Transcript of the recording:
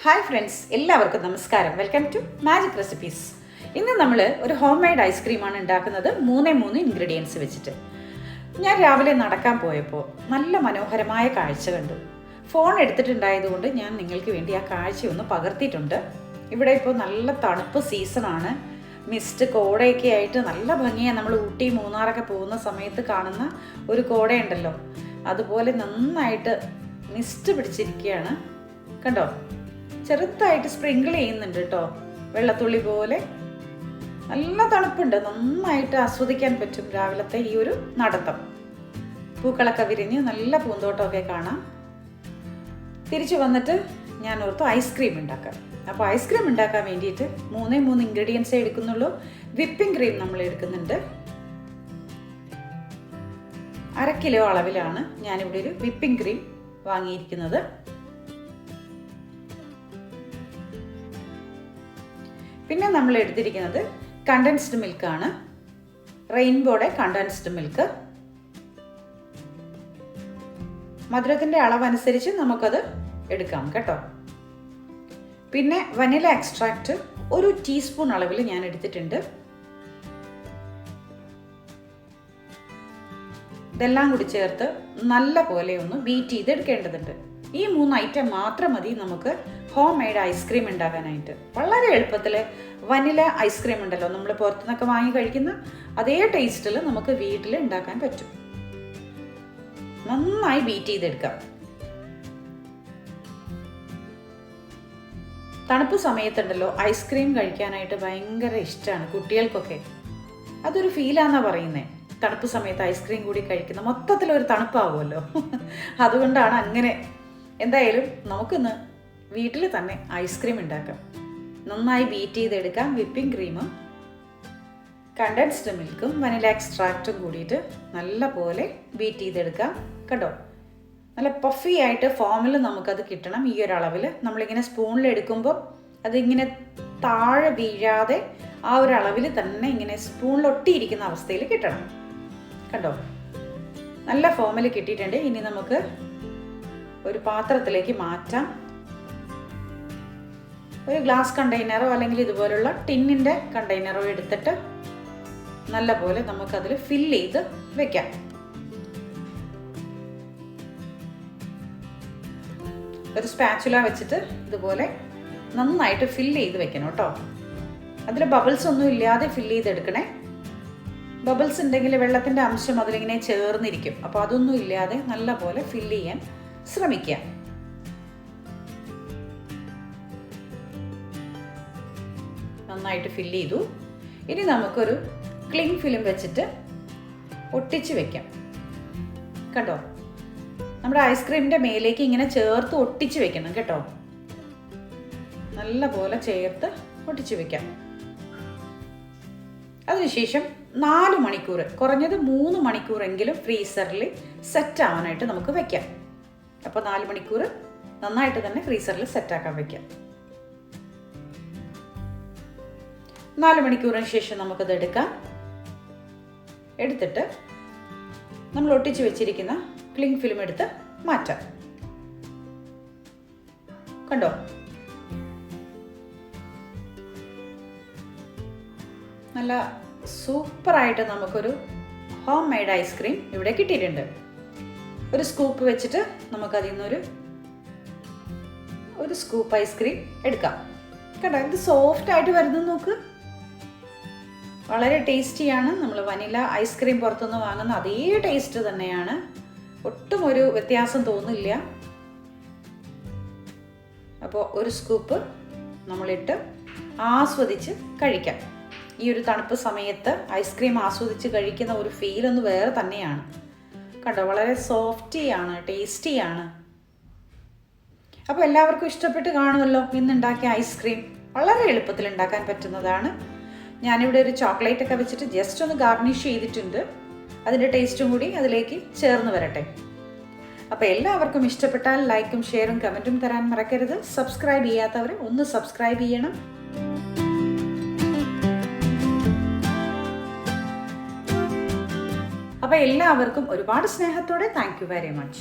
Hi friends, എല്ലാവർക്കും നമസ്കാരം. Welcome to magic recipes. ഇന്ന് നമ്മൾ ഒരു ഹോം മെയ്ഡ് ഐസ്ക്രീമാണ് ഉണ്ടാക്കുന്നത്. 3 ഇൻഗ്രീഡിയൻസ് വെച്ചിട്ട്. ഞാൻ രാവിലെ നടക്കാൻ പോയപ്പോൾ നല്ല മനോഹരമായ കാഴ്ച കണ്ടു. ഫോൺ എടുത്തിട്ടുണ്ടായതുകൊണ്ട് ഞാൻ നിങ്ങൾക്ക് വേണ്ടി ആ കാഴ്ചയൊന്ന് പകർത്തിയിട്ടുണ്ട്. ഇവിടെ ഇപ്പോൾ നല്ല തണുപ്പ് സീസണാണ്. മിസ്റ്റ് കോടയൊക്കെ ആയിട്ട് നല്ല ഭംഗിയാണ്. നമ്മൾ ഊട്ടി മൂന്നാറൊക്കെ പോകുന്ന സമയത്ത് കാണുന്ന ഒരു കോടയുണ്ടല്ലോ, അതുപോലെ നന്നായിട്ട് മിസ്റ്റ് പിടിച്ചിരിക്കുകയാണ്. കണ്ടോ, ചെറുതായിട്ട് സ്പ്രിങ്കിൾ ചെയ്യുന്നുണ്ട് കേട്ടോ, വെള്ളത്തുള്ളി പോലെ. നല്ല തണുപ്പുണ്ട്, നന്നായിട്ട് ആസ്വദിക്കാൻ പറ്റും രാവിലത്തെ ഈ ഒരു നടത്തം. പൂക്കളൊക്കെ വിരിഞ്ഞ് നല്ല പൂന്തോട്ടമൊക്കെ കാണാം. തിരിച്ചു വന്നിട്ട് ഞാൻ ഓർത്തു ഐസ്ക്രീം ഉണ്ടാക്കാം. അപ്പോൾ ഐസ്ക്രീം ഉണ്ടാക്കാൻ വേണ്ടിയിട്ട് 3 ഇൻഗ്രീഡിയൻസേ എടുക്കുന്നുള്ളൂ. വിപ്പിംഗ് ക്രീം നമ്മൾ എടുക്കുന്നുണ്ട്. 1/2 കിലോ അളവിലാണ് ഞാനിവിടെ ഒരു വിപ്പിംഗ് ക്രീം വാങ്ങിയിരിക്കുന്നത്. പിന്നെ നമ്മൾ എടുത്തിരിക്കുന്നത് കണ്ടൻസ്ഡ് മിൽക്കാണ്, റെയിൻബോയുടെ കണ്ടൻസ്ഡ് മിൽക്ക്. മധുരത്തിൻ്റെ അളവനുസരിച്ച് നമുക്കത് എടുക്കാം കേട്ടോ. പിന്നെ വനില എക്സ്ട്രാക്റ്റ് 1 ടീസ്പൂൺ അളവിൽ ഞാൻ എടുത്തിട്ടുണ്ട്. ഇതെല്ലാം കൂടി ചേർത്ത് നല്ല പോലെ ഒന്ന് ബീറ്റ് ചെയ്തെടുക്കേണ്ടതുണ്ട്. ഈ 3 ഐറ്റം മാത്രം മതി നമുക്ക് ഹോം മെയ്ഡ് ഐസ്ക്രീം ഉണ്ടാക്കാനായിട്ട്. വളരെ എളുപ്പത്തിൽ വനില ഐസ്ക്രീം ഉണ്ടല്ലോ, നമ്മൾ പുറത്തുനിന്നൊക്കെ വാങ്ങി കഴിക്കുന്ന അതേ ടേസ്റ്റിൽ നമുക്ക് വീട്ടിൽ ഉണ്ടാക്കാൻ പറ്റും. നന്നായി ബീറ്റ് ചെയ്തെടുക്കാം. തണുപ്പ് സമയത്തുണ്ടല്ലോ ഐസ്ക്രീം കഴിക്കാനായിട്ട് ഭയങ്കര ഇഷ്ടമാണ് കുട്ടികൾക്കൊക്കെ. അതൊരു ഫീലാന്നാ പറയുന്നത്. തണുപ്പ് സമയത്ത് ഐസ്ക്രീം കൂടി കഴിക്കുന്ന മൊത്തത്തിലൊരു തണുപ്പാവുമല്ലോ. അതുകൊണ്ടാണ് അങ്ങനെ. എന്തായാലും നമുക്കിന്ന് വീട്ടിൽ തന്നെ ഐസ്ക്രീം ഉണ്ടാക്കാം. നന്നായി ബീറ്റ് ചെയ്തെടുക്കാം. വിപ്പിംഗ് ക്രീമും കണ്ടൻസ്ഡ് മിൽക്കും വനില എക്സ്ട്രാക്റ്റും കൂടിയിട്ട് നല്ല പോലെ ബീറ്റ് ചെയ്തെടുക്കാം. കണ്ടോ, നല്ല പഫി ആയിട്ട് ഫോമിൽ നമുക്കത് കിട്ടണം. ഈ ഒരു അളവിൽ നമ്മളിങ്ങനെ സ്പൂണിൽ എടുക്കുമ്പോൾ അതിങ്ങനെ താഴെ വീഴാതെ ആ ഒരു അളവിൽ തന്നെ ഇങ്ങനെ സ്പൂണിൽ ഒട്ടിയിരിക്കുന്ന അവസ്ഥയിൽ കിട്ടണം. കണ്ടോ, നല്ല ഫോമിൽ കിട്ടിയിട്ടുണ്ട്. ഇനി നമുക്ക് ഒരു പാത്രത്തിലേക്ക് മാറ്റാം. ഒരു ഗ്ലാസ് കണ്ടെയ്നറോ അല്ലെങ്കിൽ ഇതുപോലുള്ള ടിന്നിൻ്റെ കണ്ടെയ്നറോ എടുത്തിട്ട് നല്ല പോലെ നമുക്കതിൽ ഫില്ല് ചെയ്ത് വെക്കാം. ഒരു സ്പാച്ചുല വെച്ചിട്ട് ഇതുപോലെ നന്നായിട്ട് ഫില്ല് ചെയ്ത് വെക്കണം കേട്ടോ. അതിൽ ബബിൾസ് ഒന്നും ഇല്ലാതെ ഫില്ല് ചെയ്തെടുക്കണേ. ബബിൾസ് ഉണ്ടെങ്കിൽ വെള്ളത്തിൻ്റെ അംശം അതിലിങ്ങനെ ചേർന്നിരിക്കും. അപ്പോൾ അതൊന്നും ഇല്ലാതെ നല്ല പോലെ ഫില്ല് ചെയ്യാൻ ശ്രമിക്കുക. നന്നായിട്ട് ഫില്ല് ചെയ്തു. ഇനി നമുക്കൊരു ക്ലിംഗ് ഫിലിം വെച്ചിട്ട് ഒട്ടിച്ച് വെക്കാം. കണ്ടോ, നമ്മുടെ ഐസ്ക്രീമിൻ്റെ മേലേക്ക് ഇങ്ങനെ ചേർത്ത് ഒട്ടിച്ച് വെക്കണം കേട്ടോ. നല്ല പോലെ ചേർത്ത് ഒട്ടിച്ച് വെക്കാം. അതിനുശേഷം 4 മണിക്കൂർ, കുറഞ്ഞത് 3 മണിക്കൂറെങ്കിലും ഫ്രീസറിൽ സെറ്റ് ആവാനായിട്ട് നമുക്ക് വെക്കാം. അപ്പോൾ 4 മണിക്കൂർ നന്നായിട്ട് തന്നെ ഫ്രീസറിൽ സെറ്റാക്കാൻ വെക്കാം. 4 മണിക്കൂറിന് ശേഷം നമുക്കത് എടുക്കാം. എടുത്തിട്ട് നമ്മൾ ഒട്ടിച്ച് വെച്ചിരിക്കുന്ന ക്ലിംഗ് ഫിലിം എടുത്ത് മാറ്റാം. കണ്ടോ, നല്ല സൂപ്പറായിട്ട് നമുക്കൊരു ഹോം മെയ്ഡ് ഐസ്ക്രീം ഇവിടെ കിട്ടിയിട്ടുണ്ട്. ഒരു സ്കൂപ്പ് വെച്ചിട്ട് നമുക്കതിൽ നിന്നൊരു സ്കൂപ്പ് ഐസ്ക്രീം എടുക്കാം. കണ്ടോ, ഇത് സോഫ്റ്റ് ആയിട്ട് വരുന്നത് നോക്ക്. വളരെ ടേസ്റ്റിയാണ്. നമ്മൾ വനില ഐസ്ക്രീം പുറത്തുനിന്ന് വാങ്ങുന്ന അതേ ടേസ്റ്റ് തന്നെയാണ്. ഒട്ടും ഒരു വ്യത്യാസം തോന്നില്ല. അപ്പോൾ ഒരു സ്കൂപ്പ് നമ്മളിട്ട് ആസ്വദിച്ച് കഴിക്കാം. ഈ ഒരു തണുപ്പ് സമയത്ത് ഐസ്ക്രീം ആസ്വദിച്ച് കഴിക്കുന്ന ഒരു ഫീലൊന്ന് വേറെ തന്നെയാണ്. കണ്ടോ, വളരെ സോഫ്റ്റിയാണ്, ടേസ്റ്റിയാണ്. അപ്പോൾ എല്ലാവർക്കും ഇഷ്ടപ്പെട്ട് കാണുമല്ലോ ഇന്നുണ്ടാക്കിയ ഐസ്ക്രീം. വളരെ എളുപ്പത്തിൽ ഉണ്ടാക്കാൻ പറ്റുന്നതാണ്. ഞാനിവിടെ ഒരു ചോക്ലേറ്റ് ഒക്കെ വെച്ചിട്ട് ജസ്റ്റ് ഒന്ന് ഗാർണിഷ് ചെയ്തിട്ടുണ്ട്. അതിൻ്റെ ടേസ്റ്റും കൂടി അതിലേക്ക് ചേർന്ന് വരട്ടെ. അപ്പോൾ എല്ലാവർക്കും ഇഷ്ടപ്പെട്ടാൽ ലൈക്കും ഷെയറും കമൻറ്റും തരാൻ മറക്കരുത്. സബ്സ്ക്രൈബ് ചെയ്യാത്തവർ ഒന്ന് സബ്സ്ക്രൈബ് ചെയ്യണം. അപ്പോൾ എല്ലാവർക്കും ഒരുപാട് സ്നേഹത്തോടെ താങ്ക് യു വെരി മച്ച്.